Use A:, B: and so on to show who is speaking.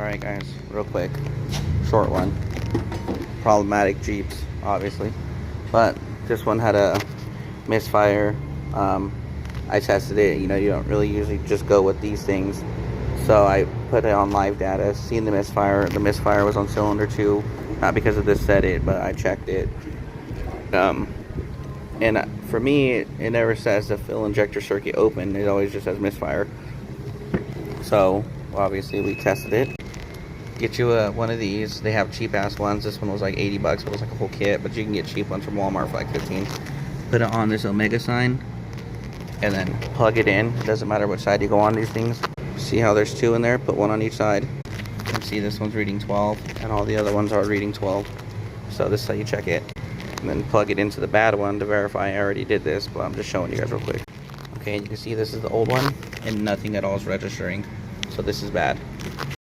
A: Alright guys, real quick, short one. Problematic Jeeps, obviously. But this one had a misfire. I tested it, you know, you don't really usually just go with these things. So I put it on live data, seen the misfire. The misfire was on cylinder 2. Not because of this set it, but I checked it. And for me, it never says the fuel injector circuit open. It always just says misfire. So obviously we tested it. Get you one of these. They have cheap ass ones. This one was like 80 bucks. It was like a whole kit, but you can get cheap ones from Walmart for like 15. Put it on this Omega sign and then plug it in. It doesn't matter which side you go on these things. See how there's 2 in there? Put one on each side. And see, this one's reading 12 and all the other ones are reading 12. So this is how you check it. And then plug it into the bad one to verify. I already did this, but I'm just showing you guys real quick. Okay, you can see this is the old one and nothing at all is registering. So this is bad.